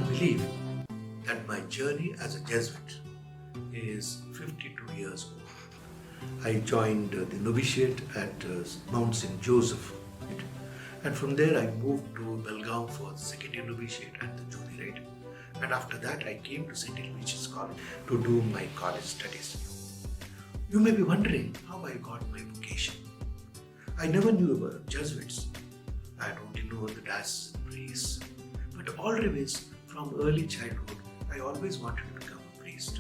believe that my journey as a Jesuit is 52 years old. I joined the novitiate at Mount St. Joseph, right? And from there I moved to Belgaum for the second year novitiate at the Jodi, right? And after that I came to St. Aloysius College to do my college studies. You may be wondering how I got my vocation. I never knew about Jesuits. I only know the diocesan priests. But always, from early childhood, I always wanted to become a priest.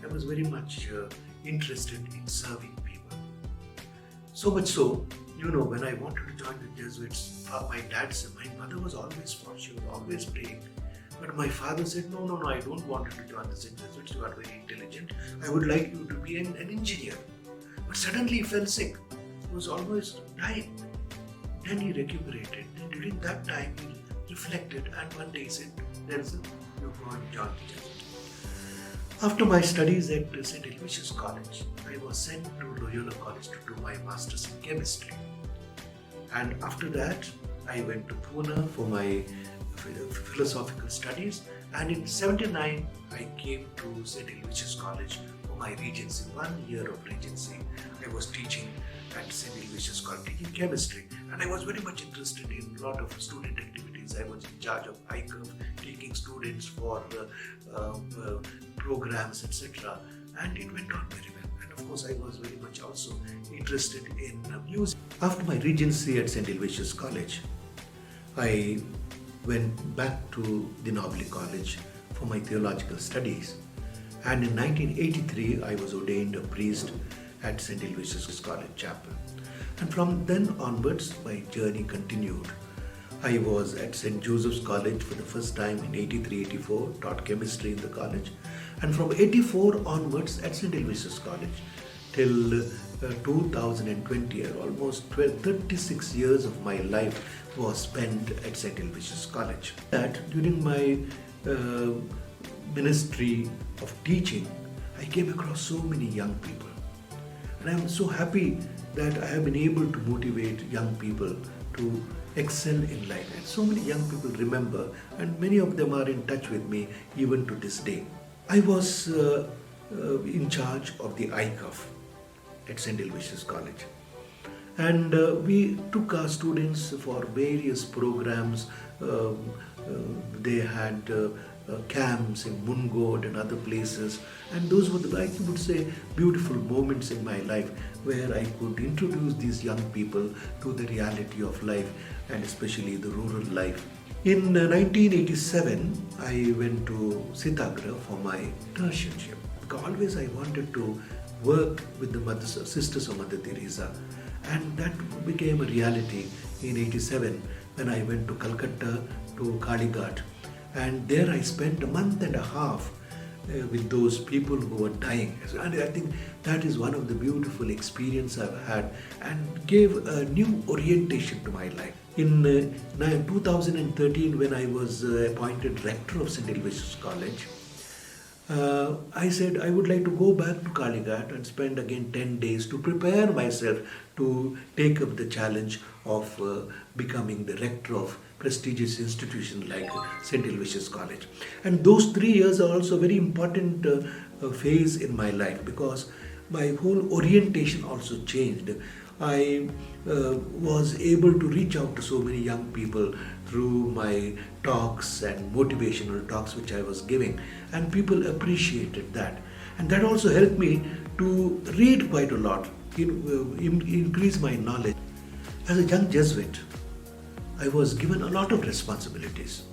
I was very much interested in serving people. So much so, when I wanted to join the Jesuits, my mother was always for, she was always praying. But my father said, no, I don't want you to join the Jesuits, you are very intelligent. I would like you to be an engineer. But suddenly he fell sick. He was almost dying. Then he recuperated. Then during that time, he reflected and one day he said, you go and join the Jesuits. After my studies at St. Aloysius College, I was sent to Loyola College to do my master's in chemistry. And after that, I went to Pune for my philosophical studies. And in 1979, I came to St. Aloysius College for my regency, 1 year of regency. I was teaching at St. Aloysius College, teaching chemistry. And I was very much interested in a lot of student activities. I was in charge of iCurve, taking students for programs, etc. And it went on very well. And of course, I was very much also interested in music. After my regency at St. Aloysius College, I went back to the Nobili College for my theological studies. And in 1983, I was ordained a priest at St. Aloysius College Chapel. And from then onwards, my journey continued. I was at St. Joseph's College for the first time in 83-84, taught chemistry in the college. And from 84 onwards at St. Aloysius College till 2020, almost 36 years of my life was spent at St. Aloysius College. That during my ministry of teaching, I came across so many young people. And I am so happy that I have been able to motivate young people to excel in life. And so many young people remember, and many of them are in touch with me even to this day. I was in charge of the iCurve at St. Aloysius College. And we took our students for various programs. They had camps in Mungod and other places. And those were, I would say, beautiful moments in my life where I could introduce these young people to the reality of life and especially the rural life. In 1987, I went to Sitagra for my tertianship. Because always I wanted to work with the Sisters of Mother Teresa. And that became a reality in 87 when I went to Calcutta to Kalighat. And there I spent a month and a half with those people who were dying. And I think that is one of the beautiful experiences I've had and gave a new orientation to my life. In 2013, when I was appointed rector of St. Aloysius College, I said I would like to go back to Kalighat and spend again 10 days to prepare myself to take up the challenge of becoming the rector of prestigious institution like St. Aloysius College. And those 3 years are also a very important phase in my life because my whole orientation also changed. I was able to reach out to so many young people through my talks and motivational talks which I was giving, and people appreciated that. And that also helped me to read quite a lot, increase my knowledge. As a young Jesuit, I was given a lot of responsibilities.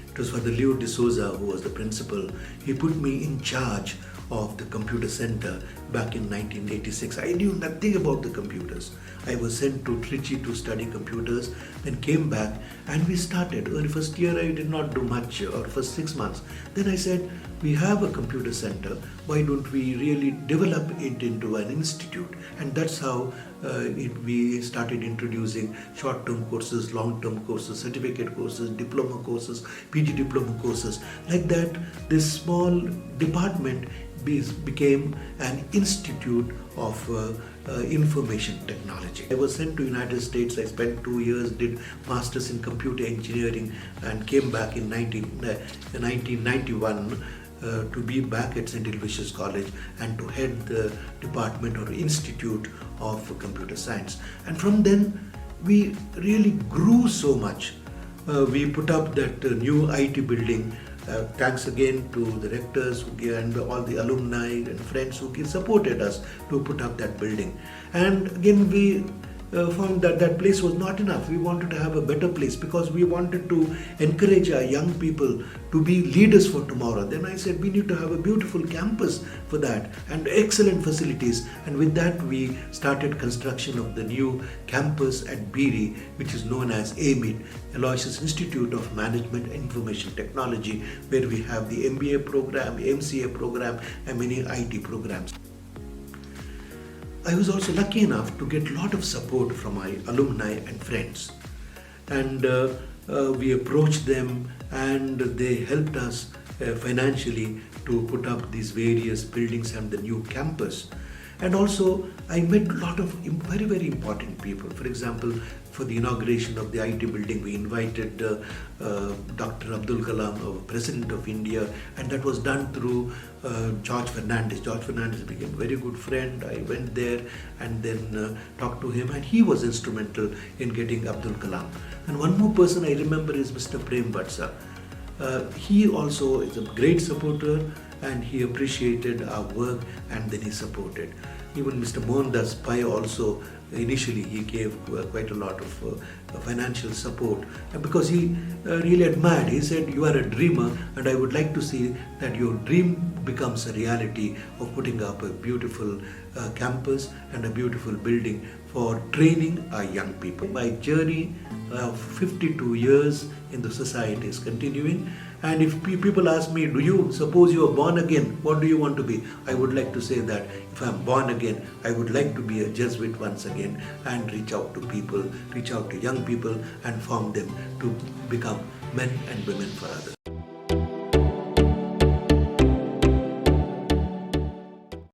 It was Father Leo de Souza who was the principal. He put me in charge of the computer center back in 1986. I knew nothing about the computers. I was sent to Trichy to study computers, then came back and we started. In the first year I did not do much, or first 6 months. Then I said, we have a computer center, why don't we really develop it into an institute? And that's how we started introducing short-term courses, long-term courses, certificate courses, diploma courses, PG diploma courses. Like that, this small department became an institute of information technology. I was sent to United States. I spent 2 years, did masters in computer engineering, and came back in 1991 to be back at St. Aloysius College and to head the department or institute of computer science. And from then we really grew so much. We put up that new IT building. Thanks again to the rectors and all the alumni and friends who supported us to put up that building. And again, we found that that place was not enough. We wanted to have a better place because we wanted to encourage our young people to be leaders for tomorrow. Then I said we need to have a beautiful campus for that and excellent facilities. And with that, we started construction of the new campus at Beery, which is known as AMIT, Aloysius Institute of Management and Information Technology, where we have the MBA program, MCA program, and many IT programs. I was also lucky enough to get a lot of support from my alumni and friends. And we approached them and they helped us financially to put up these various buildings and the new campus. And also I met a lot of very, very important people. For example, for the inauguration of the IT building, we invited Dr. Abdul Kalam, President of India, and that was done through George Fernandes. George Fernandes became a very good friend. I went there and then talked to him, and he was instrumental in getting Abdul Kalam. And one more person I remember is Mr. Prem Vatsa. He also is a great supporter, and he appreciated our work and then he supported. Even Mr. Mohandas Pai also, initially he gave quite a lot of financial support because he really admired. He said, "You are a dreamer and I would like to see that your dream becomes a reality of putting up a beautiful campus and a beautiful building for training our young people." My journey of 52 years in the society is continuing. And if people ask me, suppose you are born again, what do you want to be? I would like to say that if I am born again, I would like to be a Jesuit once again and reach out to people, reach out to young people and form them to become men and women for others.